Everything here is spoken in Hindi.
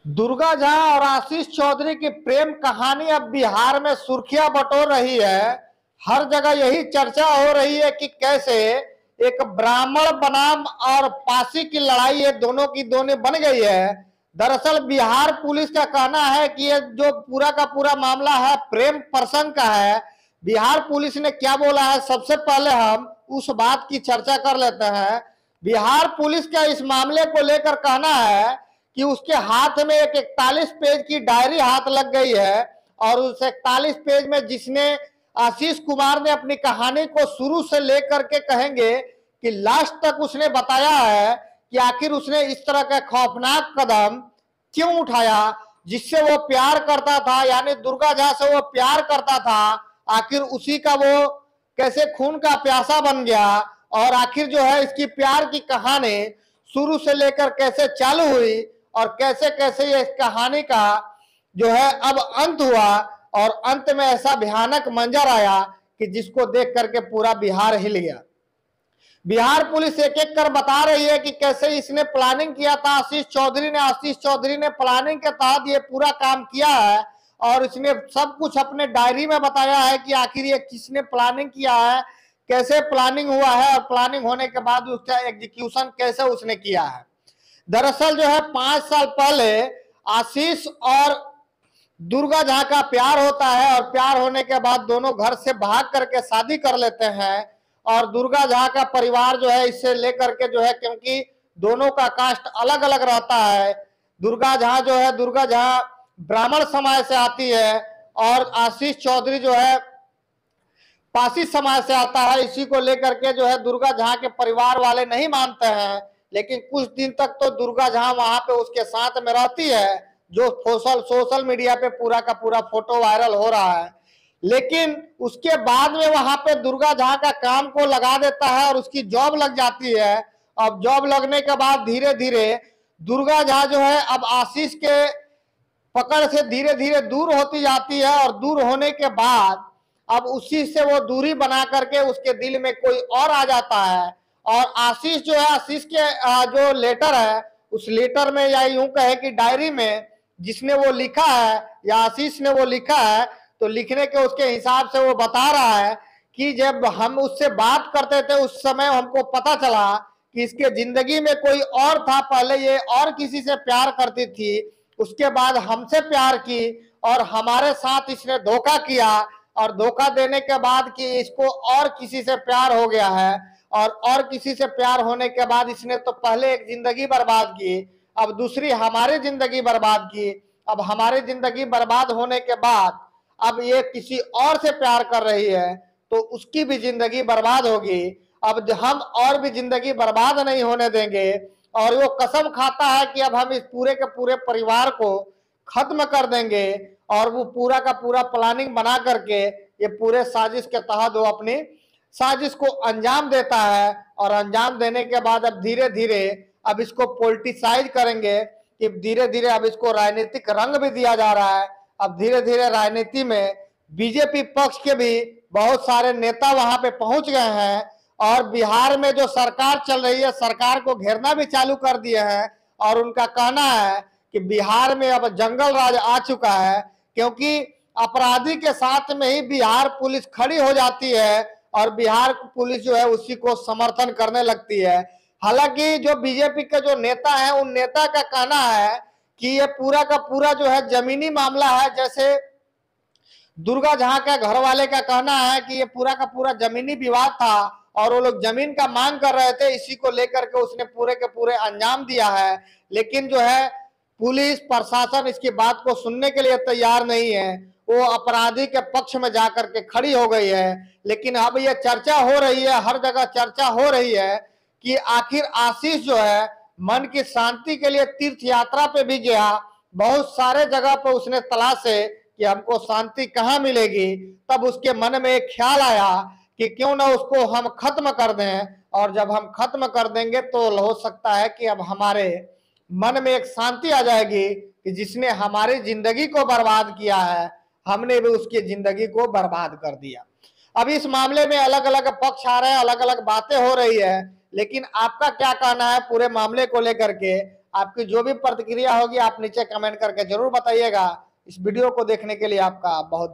दुर्गा झा और आशीष चौधरी की प्रेम कहानी अब बिहार में सुर्खियां बटोर रही है। हर जगह यही चर्चा हो रही है कि कैसे एक ब्राह्मण बनाम और पासी की लड़ाई है, दोनों की दोनों बन गई है। दरअसल बिहार पुलिस का कहना है कि ये जो पूरा का पूरा मामला है प्रेम प्रसंग का है। बिहार पुलिस ने क्या बोला है, सबसे पहले हम उस बात की चर्चा कर लेते हैं। बिहार पुलिस का इस मामले को लेकर कहना है कि उसके हाथ में एक 41 पेज की डायरी हाथ लग गई है और उस 41 पेज में जिसने आशीष कुमार ने अपनी कहानी को शुरू से लेकर के कहेंगे कि लास्ट तक उसने बताया है कि आखिर उसने इस तरह का खौफनाक कदम क्यों उठाया, जिससे वो प्यार करता था, यानी दुर्गा झा से वो प्यार करता था। आखिर उसी का वो कैसे खून का प्यासा बन गया और आखिर जो है इसकी प्यार की कहानी शुरू से लेकर कैसे चालू हुई और कैसे कैसे ये इस कहानी का जो है अब अंत हुआ और अंत में ऐसा भयानक मंजर आया कि जिसको देख करके पूरा बिहार हिल गया। बिहार पुलिस एक एक कर बता रही है कि कैसे इसने प्लानिंग किया था। आशीष चौधरी ने प्लानिंग के तहत ये पूरा काम किया है और इसने सब कुछ अपने डायरी में बताया है कि आखिर ये किसने प्लानिंग किया है, कैसे प्लानिंग हुआ है और प्लानिंग होने के बाद उसका एग्जीक्यूशन कैसे उसने किया है। दरअसल जो है 5 साल पहले आशीष और दुर्गा झा का प्यार होता है और प्यार होने के बाद दोनों घर से भाग करके शादी कर लेते हैं और दुर्गा झा का परिवार जो है इससे लेकर के जो है, क्योंकि दोनों का कास्ट अलग अलग रहता है। दुर्गा झा ब्राह्मण समाज से आती है और आशीष चौधरी जो है पासी समाज से आता है। इसी को लेकर के जो है दुर्गा झा के परिवार वाले नहीं मानते हैं, लेकिन कुछ दिन तक तो दुर्गा झा वहां पे उसके साथ में रहती है, जो सोशल मीडिया पे पूरा का पूरा फोटो वायरल हो रहा है। लेकिन उसके बाद में वहां पे दुर्गा झा का काम को लगा देता है और उसकी जॉब लग जाती है। अब जॉब लगने के बाद धीरे धीरे दुर्गा झा जो है अब आशीष के पकड़ से धीरे धीरे दूर होती जाती है और दूर होने के बाद अब उसी से वो दूरी बना करके उसके दिल में कोई और आ जाता है। और आशीष जो है, आशीष के जो लेटर है उस लेटर में या यूं कहे कि डायरी में जिसने वो लिखा है या आशीष ने वो लिखा है, तो लिखने के उसके हिसाब से वो बता रहा है कि जब हम उससे बात करते थे उस समय हमको पता चला कि इसके जिंदगी में कोई और था। पहले ये और किसी से प्यार करती थी, उसके बाद हमसे प्यार की और हमारे साथ इसने धोखा किया और धोखा देने के बाद कि इसको और किसी से प्यार हो गया है और किसी से प्यार होने के बाद इसने तो पहले एक जिंदगी बर्बाद की, अब दूसरी हमारी जिंदगी बर्बाद की। अब हमारी जिंदगी बर्बाद होने के बाद अब ये किसी और से प्यार कर रही है तो उसकी भी जिंदगी बर्बाद होगी। अब हम और भी जिंदगी बर्बाद नहीं होने देंगे और वो कसम खाता है कि अब हम इस पूरे के पूरे परिवार को खत्म कर देंगे। और वो पूरा का पूरा प्लानिंग बना करके ये पूरे साजिश के तहत वो अपनी साजिश को अंजाम देता है और अंजाम देने के बाद अब धीरे धीरे अब इसको पॉलिटिसाइज करेंगे कि धीरे धीरे अब इसको राजनीतिक रंग भी दिया जा रहा है। अब धीरे धीरे राजनीति में बीजेपी पक्ष के भी बहुत सारे नेता वहां पे पहुंच गए हैं और बिहार में जो सरकार चल रही है सरकार को घेरना भी चालू कर दिए हैं। और उनका कहना है कि बिहार में अब जंगल राज आ चुका है, क्योंकि अपराधी के साथ में ही बिहार पुलिस खड़ी हो जाती है और बिहार पुलिस जो है उसी को समर्थन करने लगती है। हालांकि जो बीजेपी के जो नेता हैं उन नेता का कहना है कि ये पूरा का पूरा जो है जमीनी मामला है। जैसे दुर्गा झा के घर वाले का कहना है कि ये पूरा का पूरा जमीनी विवाद था और वो लोग जमीन का मांग कर रहे थे, इसी को लेकर के उसने पूरे के पूरे अंजाम दिया है। लेकिन जो है पुलिस प्रशासन इसकी बात को सुनने के लिए तैयार नहीं है, वो अपराधी के पक्ष में जाकर के खड़ी हो गई है। लेकिन अब ये चर्चा हो रही है, हर जगह चर्चा हो रही है कि आखिर आशीष जो है मन की शांति के लिए तीर्थ यात्रा पे भी गया, बहुत सारे जगह पर उसने तलाशे कि हमको शांति कहाँ मिलेगी। तब उसके मन में एक ख्याल आया कि क्यों ना उसको हम खत्म कर दें, और जब हम खत्म कर देंगे तो हो सकता है कि अब हमारे मन में एक शांति आ जाएगी कि जिसने हमारी जिंदगी को बर्बाद किया है हमने भी उसकी जिंदगी को बर्बाद कर दिया। अब इस मामले में अलग अलग पक्ष आ रहे हैं, अलग अलग बातें हो रही है, लेकिन आपका क्या कहना है पूरे मामले को लेकर के? आपकी जो भी प्रतिक्रिया होगी आप नीचे कमेंट करके जरूर बताइएगा। इस वीडियो को देखने के लिए आपका बहुत